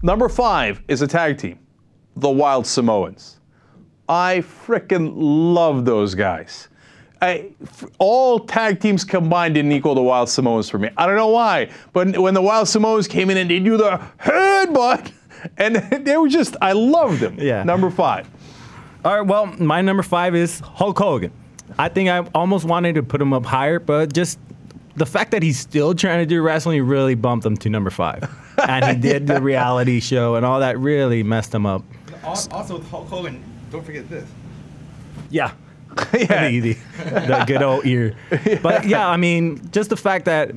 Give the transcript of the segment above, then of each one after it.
Number 5 is a tag team, the Wild Samoans. I frickin' love those guys. All tag teams combined didn't equal the Wild Samoans for me. I don't know why, but when the Wild Samoans came in and they do the headbutt, and they were just, I loved them. Yeah. Number 5. All right, well, my number 5 is Hulk Hogan. I think I almost wanted to put him up higher, but just the fact that he's still trying to do wrestling really bumped him to number 5. And he did the reality show, and all that really messed him up. Also, with Hulk Hogan, don't forget this. Yeah. Yeah. The good old ear. But yeah, I mean, just the fact that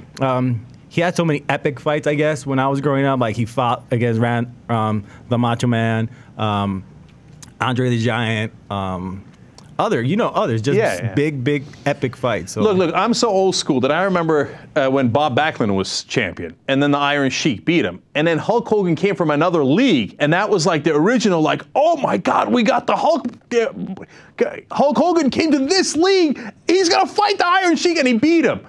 he had so many epic fights, I guess, when I was growing up. Like, he fought against the Macho Man, Andre the Giant, others, just big, epic fights. So. Look, I'm so old school that I remember when Bob Backlund was champion, and then the Iron Sheik beat him. And then Hulk Hogan came from another league, and that was like the original, like, oh my God, we got the Hulk. Hulk Hogan came to this league. He's going to fight the Iron Sheik, and he beat him.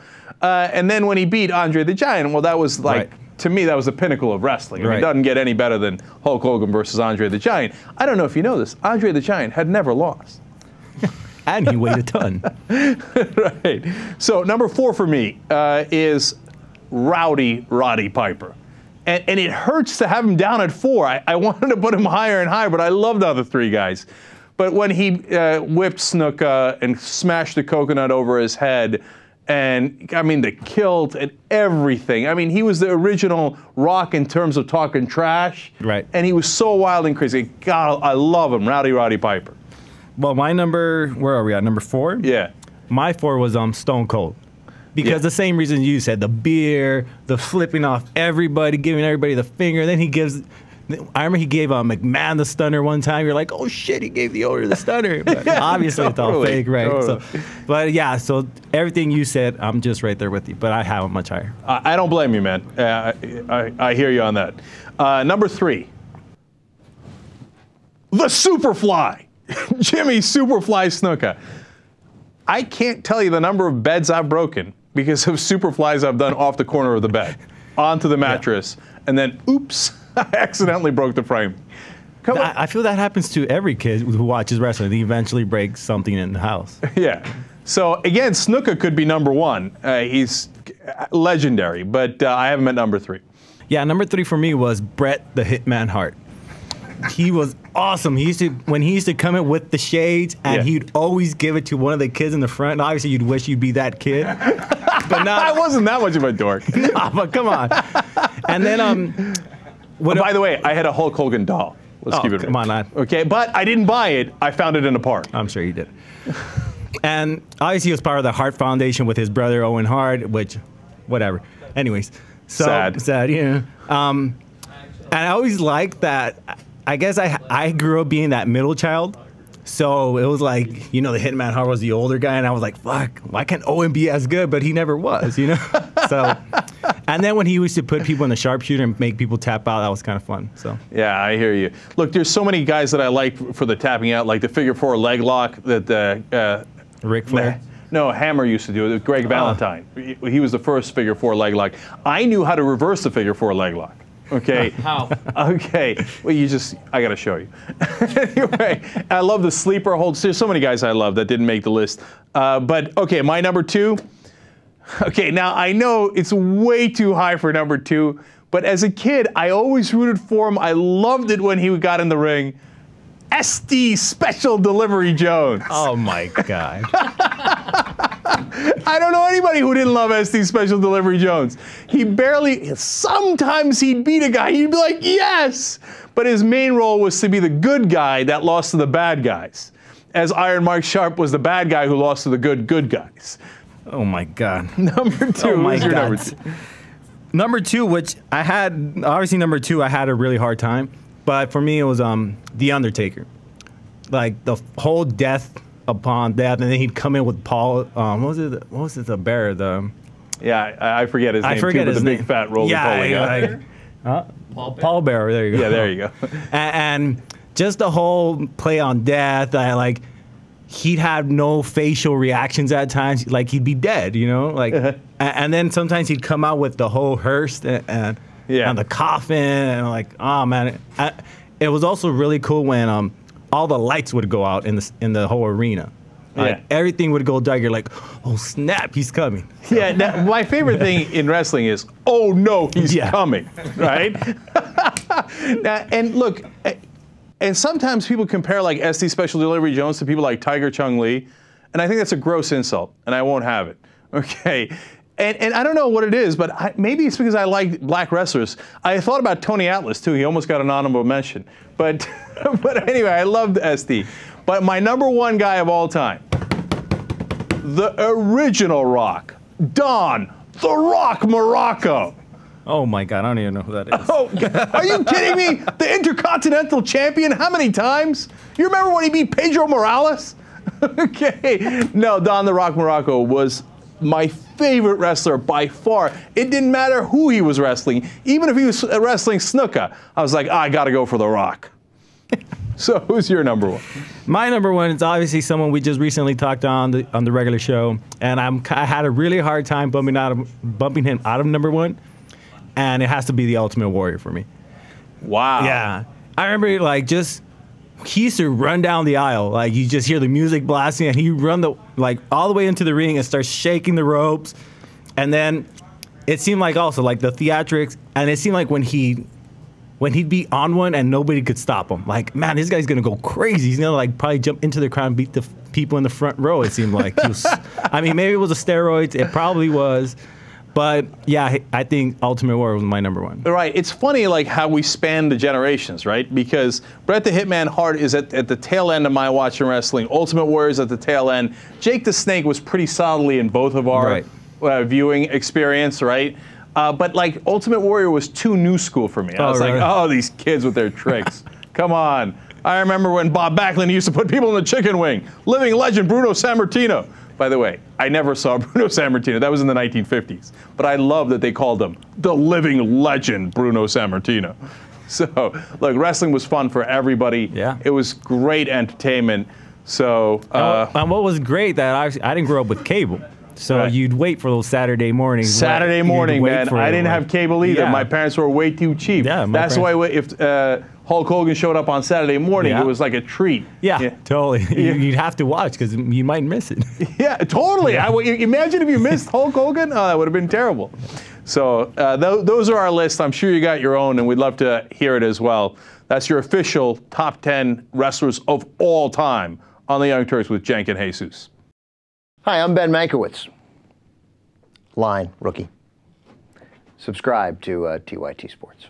And then when he beat Andre the Giant, well, that was like, to me, that was the pinnacle of wrestling. I mean, it doesn't get any better than Hulk Hogan versus Andre the Giant. I don't know if you know this, Andre the Giant had never lost. And he weighed a ton. Right. So number 4 for me is Roddy Piper. And it hurts to have him down at 4. I wanted to put him higher and higher, but I love the other 3 guys. But when he whipped Snuka and smashed the coconut over his head, and I mean the kilt and everything. I mean, he was the original Rock in terms of talking trash. Right. And he was so wild and crazy. God, I love him, Roddy Piper. Well, my number, where are we at? Number 4? Yeah. My 4 was Stone Cold. Because the same reason you said, the beer, the flipping off everybody, giving everybody the finger. Then he gives, I remember he gave McMahon the stunner one time. You're like, oh shit, he gave the Order the stunner. But obviously it's all fake, right? Totally. So, but yeah, so everything you said, I'm just right there with you. But I have him much higher. I don't blame you, man. I hear you on that. Number 3, the Superfly. Jimmy Superfly Snuka. I can't tell you the number of beds I've broken because of Superflies I've done off the corner of the bed, onto the mattress, and then, oops, I accidentally broke the frame. I feel that happens to every kid who watches wrestling. They eventually break something in the house. Yeah. So, again, Snuka could be number 1. He's legendary, but I have him at number 3. Yeah, number 3 for me was Bret the Hitman Hart. He was awesome. When he used to come in with the shades, and he'd always give it to one of the kids in the front. And obviously, you'd wish you'd be that kid. But I wasn't that much of a dork. No, but come on. And then, by the way, I had a Hulk Hogan doll. Let's keep it real. Come on, lad. Okay, but I didn't buy it. I found it in a park. I'm sure you did. And obviously, he was part of the Hart Foundation with his brother Owen Hart, which, whatever. Anyways, so sad, yeah. And I always liked that. I guess I grew up being that middle child. So it was like, the Hitman Hart was the older guy, and I was like, fuck, why can't Owen be as good? But he never was, So, and then when he used to put people in the sharpshooter and make people tap out, that was kind of fun. So yeah, I hear you. Look, there's so many guys that I like for the tapping out, like the figure 4 leg lock that Ric Flair. No, Hammer used to do it. Greg Valentine. He was the first figure 4 leg lock. I knew how to reverse the figure 4 leg lock. Okay. How? Okay. Well, I got to show you. Anyway, I love the sleeper holds. There's so many guys I love that didn't make the list. But, okay, my number 2. Okay, now I know it's way too high for number 2, but as a kid, I always rooted for him. I loved it when he got in the ring. SD Special Delivery Jones. Oh, my God. I don't know anybody who didn't love SD Special Delivery Jones. Sometimes he'd beat a guy, he'd be like, yes! But his main role was to be the good guy that lost to the bad guys. As Iron Mike Sharp was the bad guy who lost to the good guys. Oh my God. Number 2. Oh my God. Number 2? Number 2, which I had, obviously number 2, I had a really hard time. But for me, it was The Undertaker. Like, the whole death upon death, and then he'd come in with Paul. What was it? The bear. Yeah, I forget his name too. But the big fat roly-poly guy. Paul Bear. There you go. Yeah, there you go. And just the whole play on death. He'd have no facial reactions at times. Like, he'd be dead. And then sometimes he'd come out with the whole hearse, and and the coffin, and like, oh man, it was also really cool when all the lights would go out in the whole arena. Like everything would go dark. You're like, oh snap, he's coming. So. Yeah, now, my favorite thing in wrestling is, oh no, he's coming, right? Now, and look, and sometimes people compare like SD Special Delivery Jones to people like Tiger Chung Lee, and I think that's a gross insult, and I won't have it. Okay, and I don't know what it is, but maybe it's because I like black wrestlers. I thought about Tony Atlas too. He almost got an honorable mention, but but anyway, I loved SD. But my #1 guy of all time, the original Rock, Don The Rock Muraco. Oh my God, I don't even know who that is. Oh, are you kidding me? The Intercontinental Champion, how many times? You remember when he beat Pedro Morales? Okay, no, Don The Rock Muraco was my favorite wrestler by far. It didn't matter who he was wrestling. Even if he was wrestling Snuka, I was like, I gotta go for The Rock. So who's your #1? My #1 is obviously someone we just recently talked on the regular show, and I had a really hard time bumping him out of #1, and it has to be the Ultimate Warrior for me. Wow. Yeah, I remember like he used to run down the aisle, like you just hear the music blasting, and he'd run all the way into the ring and start shaking the ropes, and then it seemed like also like the theatrics, and it seemed like when he'd be on one and nobody could stop him. Like, man, this guy's gonna go crazy. He's gonna like probably jump into the crowd and beat the people in the front row. It seemed like. I mean, maybe it was the steroids. It probably was. But yeah, I think Ultimate Warrior was my #1. Right. It's funny like how we span the generations, right? Because Bret the Hitman Hart is at the tail end of my watching wrestling. Ultimate Warrior is at the tail end. Jake the Snake was pretty solidly in both of our viewing experience, right? But like Ultimate Warrior was too new school for me. I was like, oh, these kids with their tricks. Come on. I remember when Bob Backlund used to put people in the chicken wing. Living legend Bruno Sammartino. By the way, I never saw Bruno Sammartino. That was in the 1950s. But I love that they called him the living legend Bruno Sammartino. So, look, wrestling was fun for everybody. Yeah. It was great entertainment. So, and what was great that I didn't grow up with cable. So you'd wait for those Saturday mornings. Saturday morning, man. I didn't have cable either. Yeah. My parents were way too cheap. Yeah, that's why if Hulk Hogan showed up on Saturday morning, it was like a treat. Yeah, totally. You'd have to watch because you might miss it. Yeah, totally. Yeah. Imagine if you missed Hulk Hogan. Oh, that would have been terrible. So those are our lists. I'm sure you got your own, and we'd love to hear it as well. That's your official top 10 wrestlers of all time on the Young Turks with Cenk and Jesus. Hi, I'm Ben Mankiewicz. Line, rookie. Subscribe to TYT Sports.